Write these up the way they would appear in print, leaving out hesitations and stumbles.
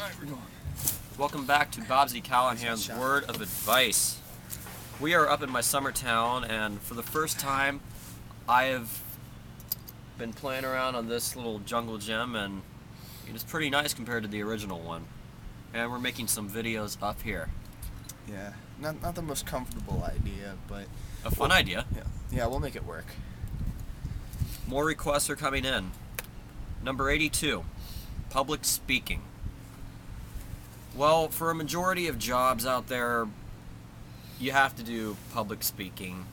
Alright, we're going. Welcome back to Bobb-z Callahan's Word of Advice. We are up in my summer town, and for the first time, I have been playing around on this little jungle gym, and it's pretty nice compared to the original one. And we're making some videos up here. Yeah, not the most comfortable idea, but A fun idea. Yeah, we'll make it work. More requests are coming in. Number 82, public speaking. Well, for a majority of jobs out there, you have to do public speaking.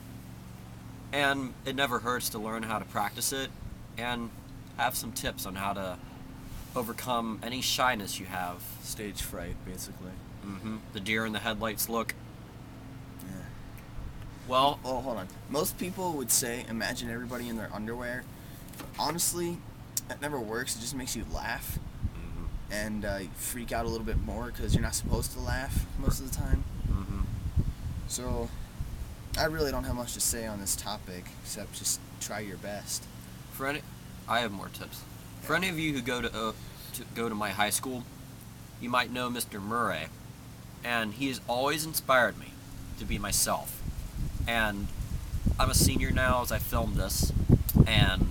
And it never hurts to learn how to practice it and have some tips on how to overcome any shyness you have. Stage fright, basically. The deer in the headlights look. Yeah. Well, hold on. Most people would say, imagine everybody in their underwear. But honestly, that never works. It just makes you laugh. And freak out a little bit more because you're not supposed to laugh most of the time. So, I really don't have much to say on this topic except just try your best. I have more tips. For any of you who go to my high school, you might know Mr. Murray, and he has always inspired me to be myself. And I'm a senior now as I filmed this, and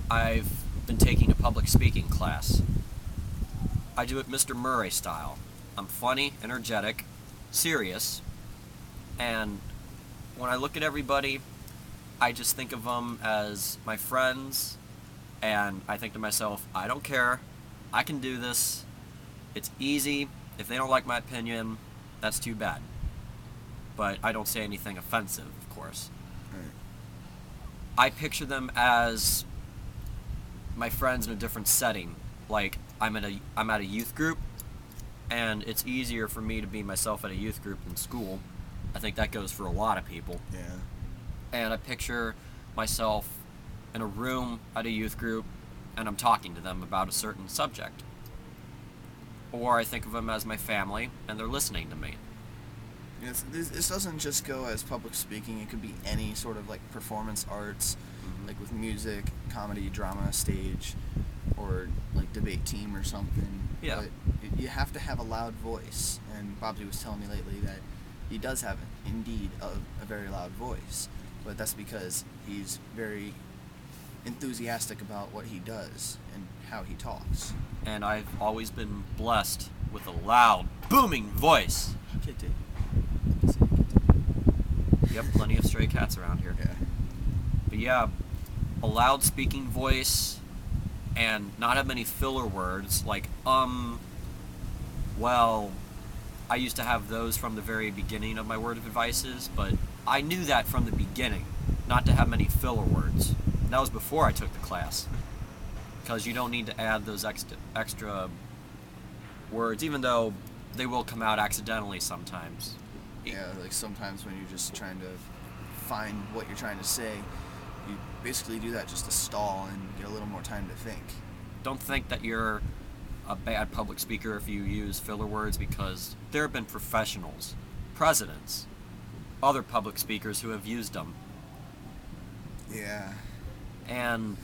I've been taking a public speaking class. I do it Mr. Murray style. I'm funny, energetic, serious, and when I look at everybody, I just think of them as my friends, and I think to myself, I don't care, I can do this, it's easy. If they don't like my opinion, that's too bad. But I don't say anything offensive, of course. I picture them as my friends in a different setting. Like, I'm at a youth group, and it's easier for me to be myself at a youth group than school. I think that goes for a lot of people. Yeah. And I picture myself in a room at a youth group, and I'm talking to them about a certain subject. Or I think of them as my family, and they're listening to me. This doesn't just go as public speaking. It could be any sort of like performance arts, like with music, comedy, drama, stage, or like debate team or something. Yeah. But you have to have a loud voice, and Bobb-z was telling me lately that he does have, indeed, a very loud voice. But that's because he's very enthusiastic about what he does and how he talks. And I've always been blessed with a loud, booming voice. Kitty. Yep, plenty of stray cats around here. Yeah. But yeah, a loud speaking voice, and not have many filler words like well, I used to have those from the very beginning of my word of advices, but I knew that from the beginning, not to have many filler words. That was before I took the class, because you don't need to add those extra words, even though they will come out accidentally sometimes. Yeah, like sometimes when you're just trying to find what you're trying to say, you basically do that just to stall and get a little more time to think. Don't think that you're a bad public speaker if you use filler words, because there have been professionals, presidents, other public speakers who have used them. Yeah. And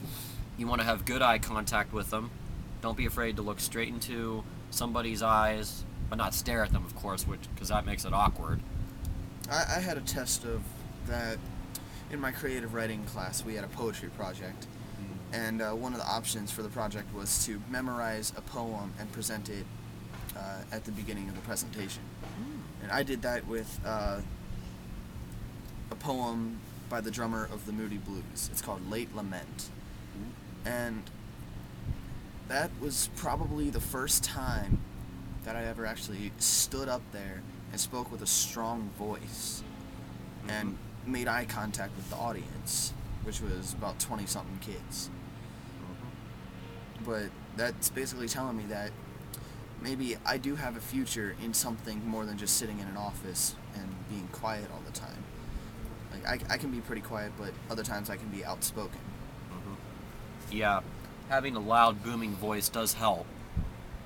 you want to have good eye contact with them. Don't be afraid to look straight into somebody's eyes, but not stare at them, of course, because that makes it awkward. I had a test of that in my creative writing class. We had a poetry project. And one of the options for the project was to memorize a poem and present it at the beginning of the presentation. And I did that with a poem by the drummer of the Moody Blues. It's called Late Lament. And that was probably the first time that I ever actually stood up there and spoke with a strong voice and made eye contact with the audience, which was about 20-something kids. But that's basically telling me that maybe I do have a future in something more than just sitting in an office and being quiet all the time. Like, I can be pretty quiet, but other times I can be outspoken. Yeah, having a loud, booming voice does help.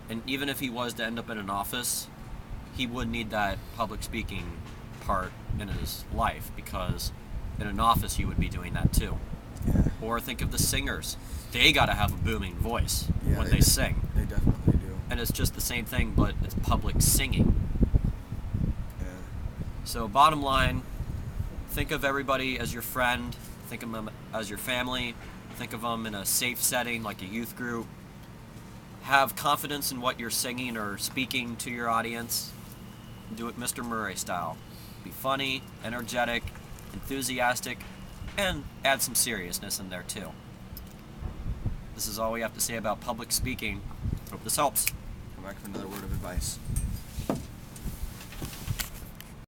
And even if he was to end up in an office, he would need that public speaking part in his life, because in an office you would be doing that too. Yeah. Or think of the singers. They gotta have a booming voice when they sing. They definitely do. and it's just the same thing, but it's public singing. Yeah. So bottom line, think of everybody as your friend, think of them as your family, think of them in a safe setting like a youth group. Have confidence in what you're singing or speaking to your audience. Do it Mr. Murray style. Be funny, energetic, enthusiastic, and add some seriousness in there too. This is all we have to say about public speaking. Hope this helps. Come back for another word of advice.